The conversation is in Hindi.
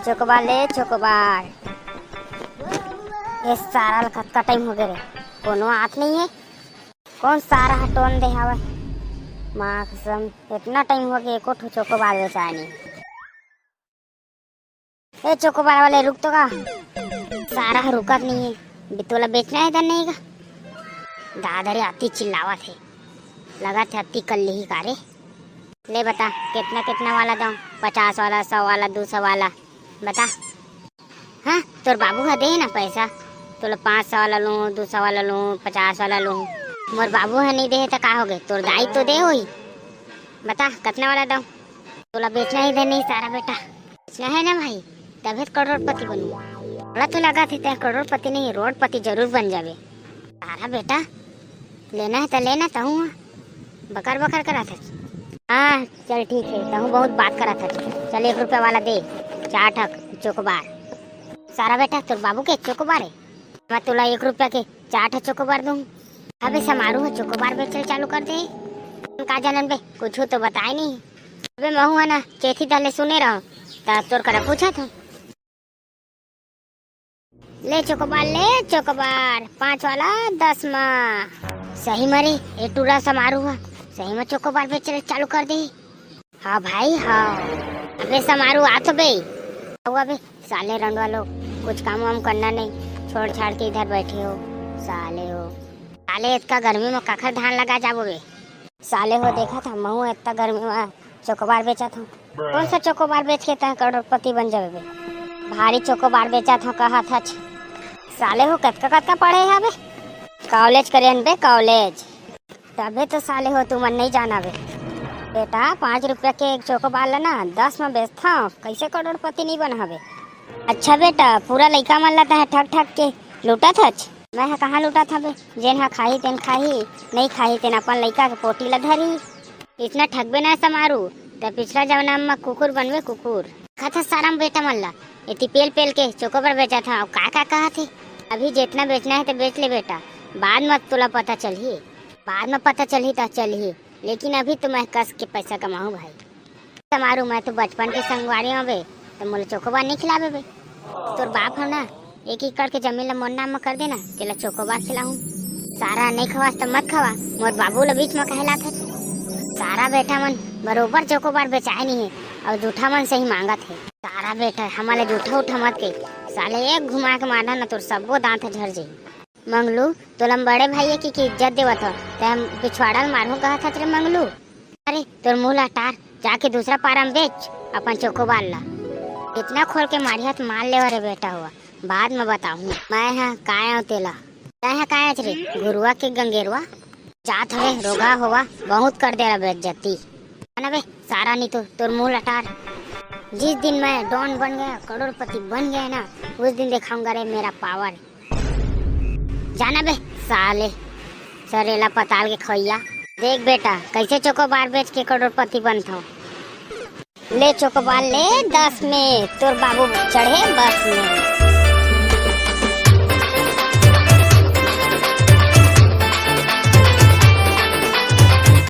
चोकोबार ले चोकोबार। ये सारा कत्का टाइम हो गया रे, कोनो आत नहीं है। कौन सारा हटोन दे हवा माँ कसम, इतना टाइम हो गया एको ठो चोकोबार बेचा नहीं। ए चोकोबार वाले रुक तो का, सारा रुकत नहीं है। बितोला बेचना है इधर नहीं का। दादरे आती चिल्लावत है, लगा थे अति कल ही कारे। ले बता कितना कितना वाला दूँ? 50 वाला, 100 वाला, 200 वाला बता। हाँ तोर बाबू का दे ना पैसा, तो 500 वाला लूँ, 200 वाला लूँ, 50 वाला लूँ। मोर बाबू है नहीं दे तो का हो गए, तोर दाई तो दे होई। बता कितना वाला दूँ? तोला बेचना ही दे नहीं सारा बेटा, बेचना है ना भाई, तभी तो करोड़पति बनूँ। थोड़ा तो लगा थे करोड़पति नहीं रोडपति जरूर बन जावे सारा बेटा। लेना है तो लेना, तहूँ बकर बकर करा था। हाँ चल ठीक है, तहूँ बहुत बात करा था। चल 1 रुपया वाला दे, 4 ठक चोकोबार सारा बेटा। तोर बाबू के चोकोबार है, मैं तुला 1 रुपया के 4 ठक चोकोबार दूँ। अबे समारू है चोकोबार बेचल चालू कर दे। का जानन बे कुछ तो बताए नहीं। अबे महू है ना चेथी दले सुने रहो तब तोर करा पूछा था। ले चोकोबार 5 वाला 10 में। सही मरी ए टूरा समारू है, सही में चोकोबार बेचल चालू कर दे। हाँ भाई हाँ। अबे समारू आ तो बे। अबे साले रंडवा लोग कुछ काम वाम करना नहीं, छोड़ छाड़ के इधर बैठे हो साले हो। साले इतना गर्मी में कखर धान लगा जाबो बे साले हो। देखा था महू इतना गर्मी में चोकोबार बेचा था। कौन सा चोकोबार बेच के तय करोड़पति बन जावे बे? भारी चोकोबार बेचा था कहा था। साले हो कतका कतका पढ़े है बे? कॉलेज करें बे कॉलेज। तबे तो साले हो तू मन नहीं जाना बे। बेटा 5 रुपया के एक चोकोबार लेना 10 में बेचता, कैसे करोड़पति नहीं बना बे? अच्छा बेटा पूरा लइका मन लाता है ठग ठग के लूटा था। मैं कहाँ लूटा था बे? जेन हा खाही तेन खाही, नहीं खाही तेन अपन लइका के पोटी ला धरी। इतना ठगबे ना समारू तो पिछला जमाना में कुकुर बनवे कुकुर। खाता सारा बेटा मन ला इतनी पेल पेल के चोकोबार बेचा था। का कहा थे अभी जितना बेचना है तो बेच ले बेटा, बाद में तुला पता चली। बाद में पता चली तो चली, लेकिन अभी तो मैं कस के पैसा कमाऊँ भाई। समारू मैं तो बचपन के संगवारी में बे, तो मोला चोकोबार नहीं खिलावे बे। तोर बाप हो ना 1 एकड़ के जमीन ला मोर नाम में कर देना, तेला चोकोबार खिलाऊं। सारा नहीं खवास तो मत खवा, मोर बाबू ला बीच में कहला था। सारा बेटा मन बरोबर चोकोबार बेचाए नहीं है और जूठा मन से ही मांगा थे। सारा बेटा हमारे जूठा उठा मत के साले, एक घुमा के मारना ना तोर सबो दांत झड़ जाई। मंगलू तोला बड़े भाई की इज्जत देवत हो, हम पिछवाड़ा मारू कहा था तेरे मंगलू। अरे तोर मुँह ला टार, जाके दूसरा पारा में बेच अपन चोकोबार ला। इतना खोल के मारी हाथ मार ले रे बेटा हुआ, बाद में बताऊँ। मैं हाँ काया तेला है काया रे गुरुआ के गंगेरुआ जात हवे रोगा होवा बहुत कर दे रहा बेइज्जती ना बे। सारा नहीं तो तोर मुँह लटार। जिस दिन मैं डॉन बन गया करोड़पति बन गया ना, उस दिन दिखाऊंगा रे मेरा पावर। जाना बे साले सरेला पताल के खोइया। देख बेटा कैसे चोकोबार बेच के करोड़पति बनता हूँ। ले चोकोबार ले 10 में, तोर बाबू चढ़े बस में।